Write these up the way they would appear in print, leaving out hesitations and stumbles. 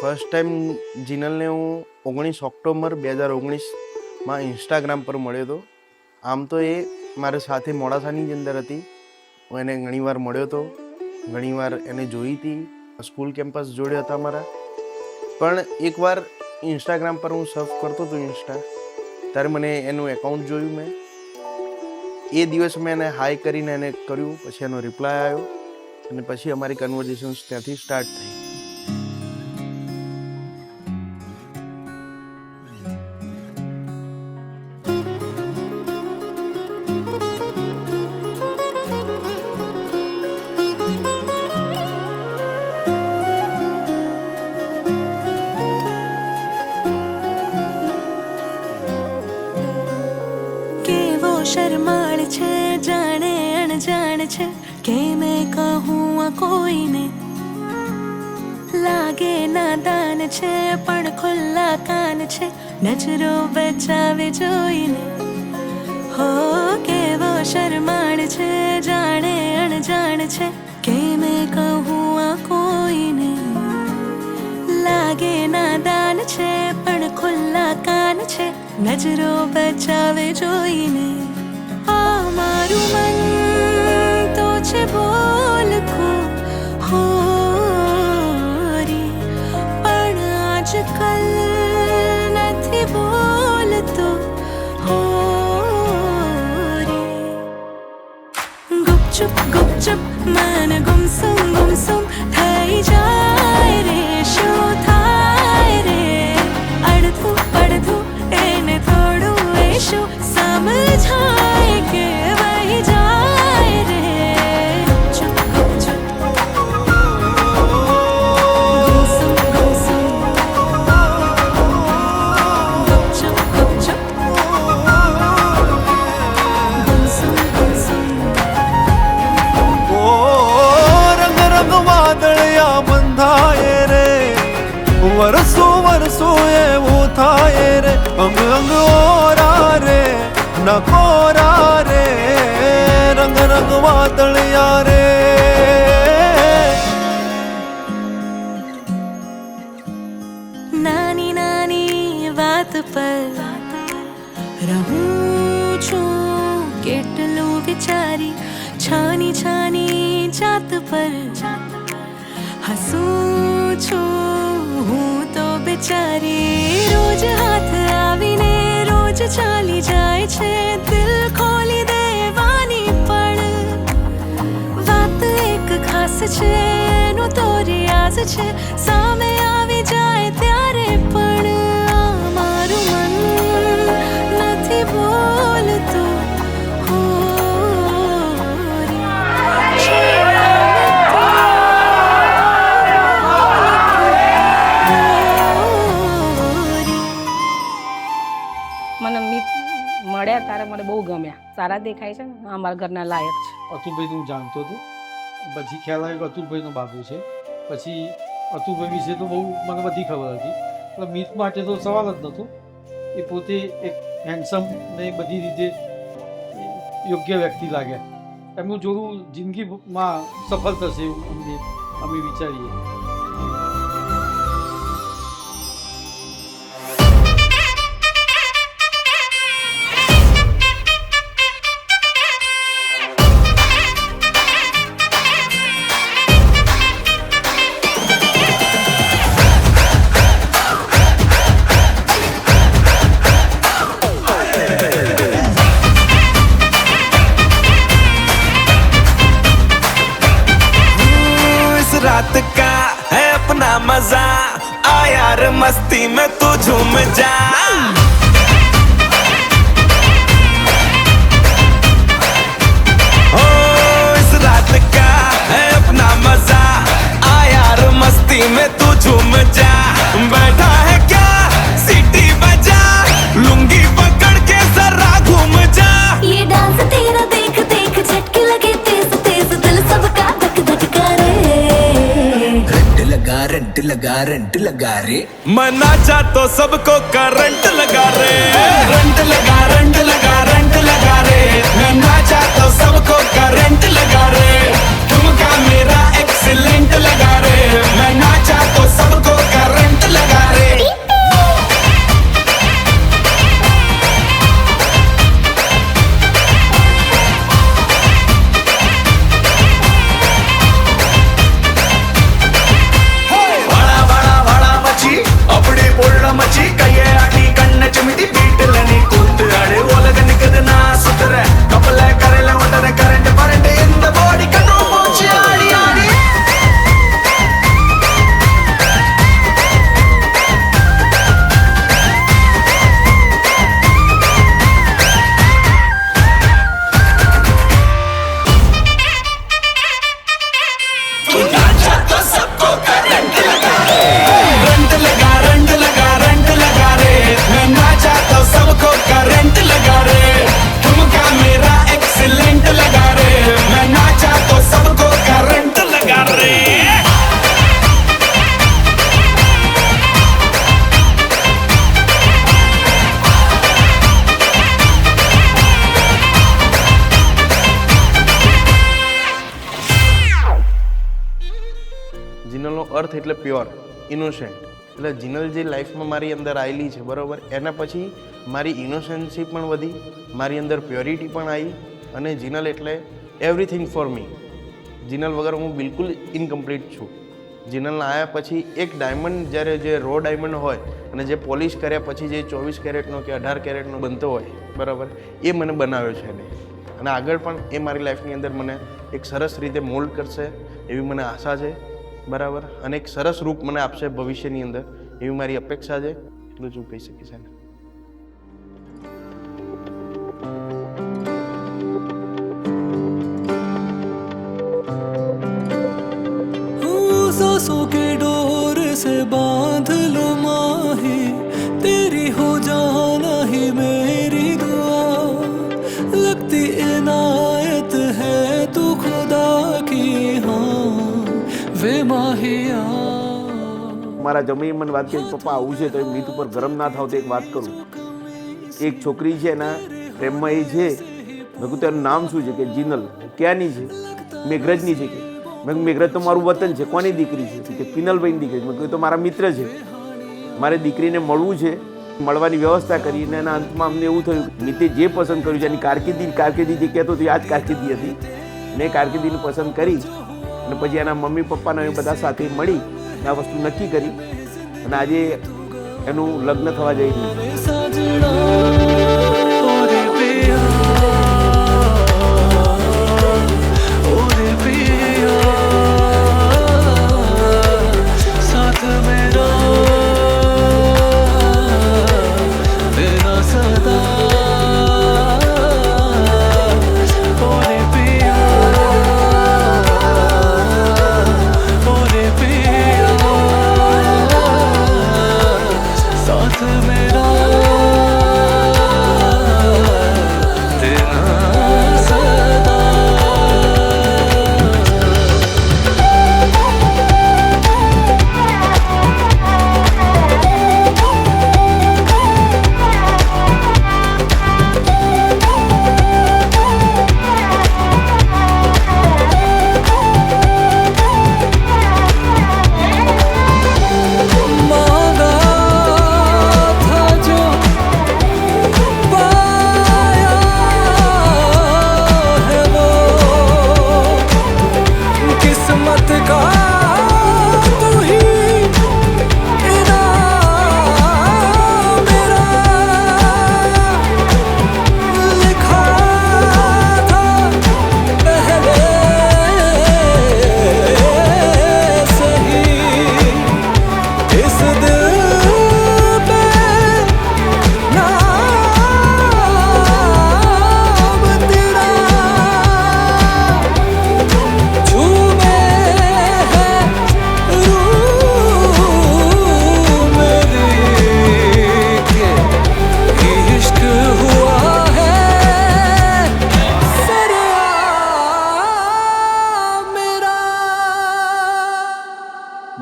First time જીનલને હું 19 October 2019માં Instagram પર મળ્યો હતો. આમ તો એ મારી સાથે મોડાસાની જ અંદર હતી. હું એને ઘણીવાર મળ્યો હતો, ઘણીવાર એને જોઈ હતી, સ્કૂલ કેમ્પસ જોડે હતા મારા. પણ એકવાર ઇન્સ્ટાગ્રામ પર હું સર્ફ કરતો હતો ઇન્સ્ટા, ત્યારે મને એનું એકાઉન્ટ જોયું. મેં એ દિવસ મેં એને હાઈ કરીને એને કર્યું, પછી એનો રિપ્લાય આવ્યો અને પછી અમારી કન્વર્ઝેશન્સ ત્યાંથી સ્ટાર્ટ થઈ. શરમાળ છે, જાણે અણજાણ છે, કે મેં કહું આ કોઈને. લાગે નાદાન છે પણ ખુલ્લા કાન છે, નજરો બચાવે જોઈને. હો કેવો શરમાળ છે, જાણે અણજાણ છે, કે મેં કહું આ કોઈને. લાગે નાદાન છે પણ ખુલ્લા કાન છે, નજરો બચાવે જોઈને. મારું મન તો છે બોલતું હોરી, પણ આજકલ નથી બોલતું હોરી. ગુપચુપ ગુપચુપ મન ગુમસુમ ગુમસુમ થઈ જાય રે, શું થાય રે. અડધું અડધું એને થોડું એ શું સમજાય કે વહી જાય રે. ચુપ ચુપ ગુમસુમ ગુમસુમ, ગુપચુપ ગુપચુપ ગુમસુમ ગુમસુમ. ઓ રંગ રંગ વાદળિયા બંધાય રે, વરસો વરસો એવું થાય રે. અંગ અંગ ઓરા રે ન કોરા રે, રંગ રંગ વાદળિયા રે. નાની નાની વાત પર રહું છું કેટલું વિચારી, છાની છાની જાત પર હસું છું હું તો બિચારી. રોજ હાથ આવીને રોજ ચાલી જાય છે, દિલ ખોલી દેવાની પણ વાત એક ખાસ છે, એનો તો રિયાઝ છે. સામે આવી જાય ત્યારે પણ મારું મન નથી બોલતું હોરી. મને મિત મળ્યા તારે મને બહુ ગમ્યા, સારા દેખાય છે ને, અમારા ઘરના લાયક છે. અતુલભાઈને હું જાણતો હતો, પછી ખ્યાલ આવ્યો કે અતુલભાઈનો બાબુ છે. પછી અતુલભાઈ વિશે તો બહુ મને બધી ખબર હતી, પણ મિત માટે તો સવાલ જ નહોતો. એ પોતે એક હેન્ડસમ ને બધી રીતે યોગ્ય વ્યક્તિ લાગ્યા. એમનું જોડું જિંદગીમાં સફળ થશે એવું અમે વિચારીએ. रात का है अपना मजा, आ यार मस्ती में तू झूम जा. ओ इस रात का है अपना मजा, आ यार मस्ती में तू झूम जा. बैठा है क्या सीटी बजा, लुंगी पकड़ के जरा घूम जा. ये डांस तेरा देख देख झटके लगे तेज तेज, दिल सबका धक धक करे. रंट लगा रे, मैं नाचा तो सबको करंट लगा रे. रंट लगा रे, मैं नाचा तो सबको करंट लगा रे. ठुमका मेरा एक्सीलेंट लगा रे, मैं नाचा तो सबको करंट करंट लगा रे, रंट लगा रंट लगा रे, मैं नाचा तो सबको करंट लगा रे, ठुमका मेरा एक्सीलेंट लगा रे, मैं नाचा तो सबको करंट लगा रे। જીનલનો અર્થ એટલે પ્યોર, ઇનોસેન્ટ. એટલે જીનલ જે લાઈફમાં મારી અંદર આવેલી છે બરાબર, એના પછી મારી ઇનોસેન્સી પણ વધી, મારી અંદર પ્યોરિટી પણ આવી, અને જીનલ એટલે એવરીથિંગ ફોર મી. જીનલ વગર હું બિલકુલ ઇનકમ્પ્લીટ છું. જીનલના આવ્યા પછી એક ડાયમંડ જ્યારે જે રો ડાયમંડ હોય અને જે પોલિશ કર્યા પછી જે 24 કેરેટનો કે 18 કેરેટનો બનતો હોય બરાબર, એ મને બનાવ્યો છે એને, અને આગળ પણ એ મારી લાઈફની અંદર મને એક સરસ રીતે મોલ્ડ કરશે એવી મને આશા છે બરાબર, અને એક સરસ રૂપ મને આપશે ભવિષ્યની અંદર એવી મારી અપેક્ષા છે. એટલું જ હું કહી શકીશ એને. सांसों के डोर से बांध लो माही, तेरी हो जाना ही मेरी दुआ, लगती इनायत है तू खुदा की, हाँ वे माहिया. મારા જમીએ મને વાત કરી, પપ્પા આવું છે, તો એ મીત ઉપર ગરમ ના થાવ તો એક વાત કરું. એક છોકરી છે એના પ્રેમમાં એ છે, મેં કીધું તેનું નામ શું છે? કે જીનલ. ક્યાંની છે? મેઘરજની છે. કે મેં કીધું મેઘરજ તો મારું વતન છે. કોની દીકરી છે? કે પિનલભાઈની દીકરી. મેં કીધું તો મારા મિત્ર છે, મારે દીકરીને મળવું છે. મળવાની વ્યવસ્થા કરી, અને એના અંતમાં અમને એવું થયું મિતે જે પસંદ કર્યું છે એની કારકિર્દી જે કહેતો હતો આ જ કારકિર્દી હતી. મેં કારકિર્દીને પસંદ કરી, અને પછી એના મમ્મી પપ્પાને બધા સાથે મળી આ વસ્તુ નક્કી કરી, અને આજે એનું લગ્ન થવા જઈ રહ્યું છે.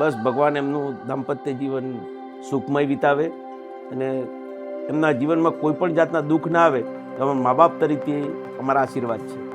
બસ ભગવાન એમનું દાંપત્ય જીવન સુખમય વિતાવે, અને એમના જીવનમાં કોઈ પણ જાતના દુઃખ ના આવે તો મા બાપ તરીકે અમારા આશીર્વાદ છે.